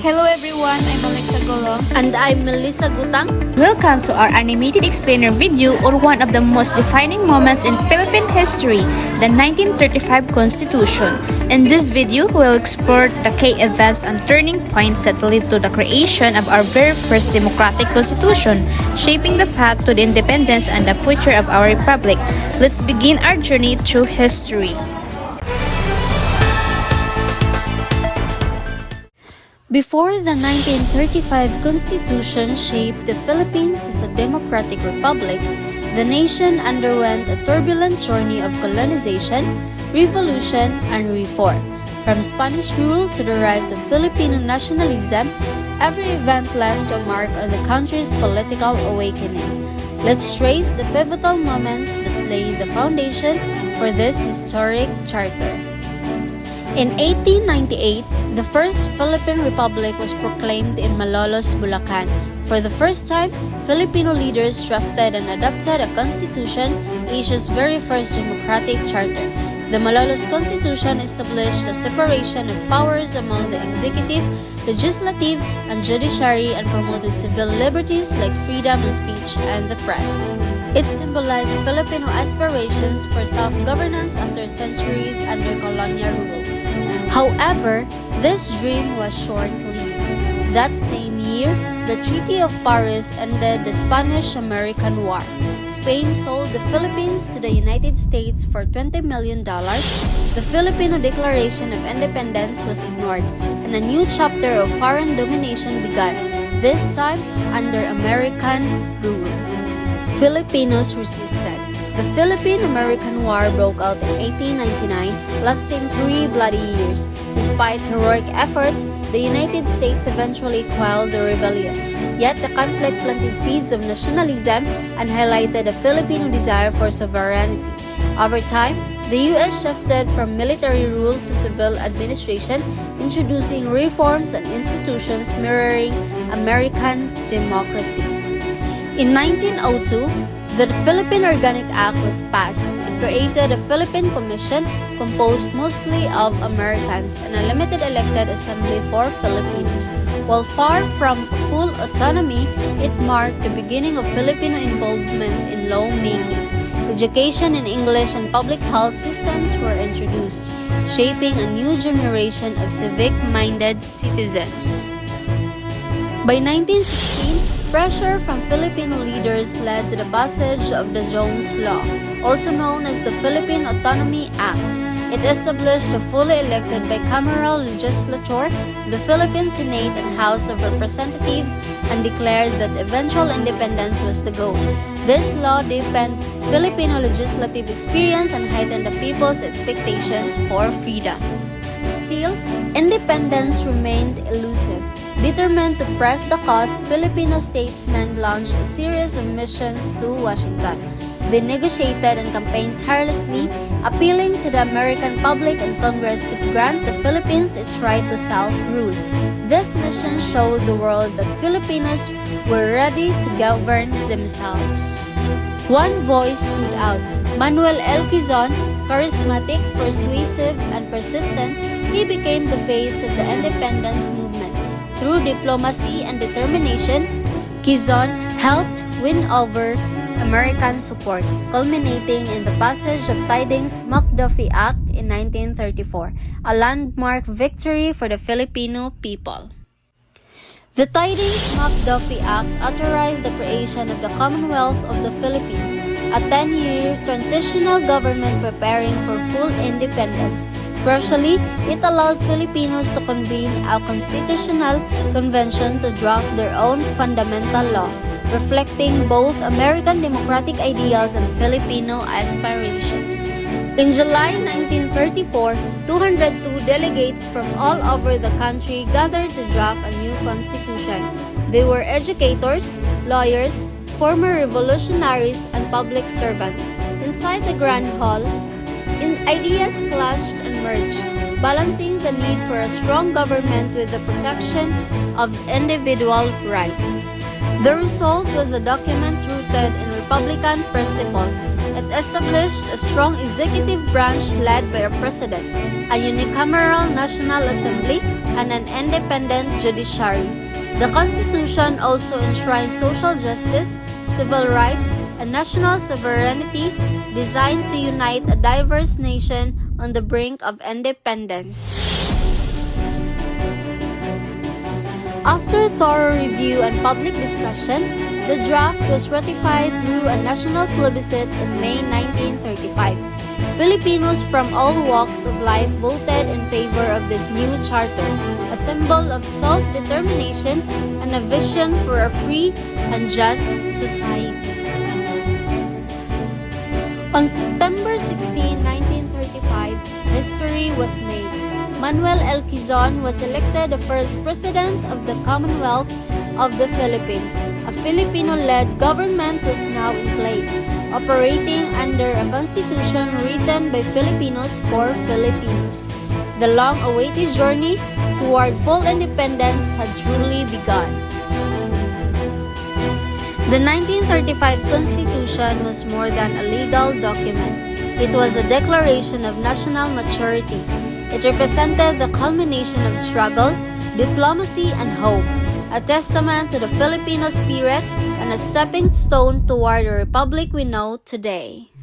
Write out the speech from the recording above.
Hello everyone, I'm Alexa Golo. And I'm Melissa Gutang. Welcome to our animated explainer video on one of the most defining moments in Philippine history, the 1935 Constitution. In this video, we'll explore the key events and turning points that led to the creation of our very first democratic constitution, shaping the path to the independence and the future of our republic. Let's begin our journey through history. Before the 1935 Constitution shaped the Philippines as a democratic republic, the nation underwent a turbulent journey of colonization, revolution, and reform. From Spanish rule to the rise of Filipino nationalism, every event left a mark on the country's political awakening. Let's trace the pivotal moments that laid the foundation for this historic charter. In 1898, the first Philippine Republic was proclaimed in Malolos, Bulacan. For the first time, Filipino leaders drafted and adopted a constitution, Asia's very first democratic charter. The Malolos Constitution established a separation of powers among the executive, legislative, and judiciary and promoted civil liberties like freedom of speech and the press. It symbolized Filipino aspirations for self-governance after centuries under colonial rule. However, this dream was short-lived. That same year, the Treaty of Paris ended the Spanish-American War. Spain sold the Philippines to the United States for $20 million. The Filipino Declaration of Independence was ignored, and a new chapter of foreign domination began, this time under American rule. Filipinos resisted. The Philippine-American War broke out in 1899, lasting 3 bloody years. Despite heroic efforts, the United States eventually quelled the rebellion. Yet the conflict planted seeds of nationalism and highlighted the Filipino desire for sovereignty. Over time, the U.S. shifted from military rule to civil administration, introducing reforms and institutions mirroring American democracy. In 1902, the Philippine Organic Act was passed. It created a Philippine Commission composed mostly of Americans and a limited elected assembly for Filipinos. While far from full autonomy, it marked the beginning of Filipino involvement in lawmaking. Education in English and public health systems were introduced, shaping a new generation of civic-minded citizens. By 1916, pressure from Filipino leaders led to the passage of the Jones Law, also known as the Philippine Autonomy Act. It established a fully elected bicameral legislature, the Philippine Senate and House of Representatives, and declared that eventual independence was the goal. This law deepened Filipino legislative experience and heightened the people's expectations for freedom. Still, independence remained elusive. Determined to press the cause, Filipino statesmen launched a series of missions to Washington. They negotiated and campaigned tirelessly, appealing to the American public and Congress to grant the Philippines its right to self-rule. This mission showed the world that Filipinos were ready to govern themselves. One voice stood out, Manuel L. Quezon. Charismatic, persuasive, and persistent, he became the face of the independence movement. Through diplomacy and determination, Quezon helped win over American support, culminating in the passage of Tidings-McDuffie Act in 1934, a landmark victory for the Filipino people. The Tidings-McDuffie Act authorized the creation of the Commonwealth of the Philippines, a 10-year transitional government preparing for full independence. Crucially, it allowed Filipinos to convene a constitutional convention to draft their own fundamental law, reflecting both American democratic ideals and Filipino aspirations. In July 1934, 202 delegates from all over the country gathered to draft a new constitution. They were educators, lawyers, former revolutionaries, and public servants. Inside the Grand Hall, ideas clashed and merged, balancing the need for a strong government with the protection of individual rights. The result was a document rooted in Republican principles. It established a strong executive branch led by a president, a unicameral National Assembly, and an independent judiciary. The Constitution also enshrined social justice, civil rights, and national sovereignty, designed to unite a diverse nation on the brink of independence. After thorough review and public discussion, the draft was ratified through a national plebiscite in May 1935. Filipinos from all walks of life voted in favor of this new charter, a symbol of self-determination and a vision for a free and just society. On September 16, 1935, history was made. Manuel L. Quezon was elected the first president of the Commonwealth of the Philippines. A Filipino-led government was now in place, operating under a constitution written by Filipinos for Filipinos. The long-awaited journey toward full independence had truly begun. The 1935 Constitution was more than a legal document. It was a declaration of national maturity. It represented the culmination of struggle, diplomacy, and hope, a testament to the Filipino spirit and a stepping stone toward the republic we know today.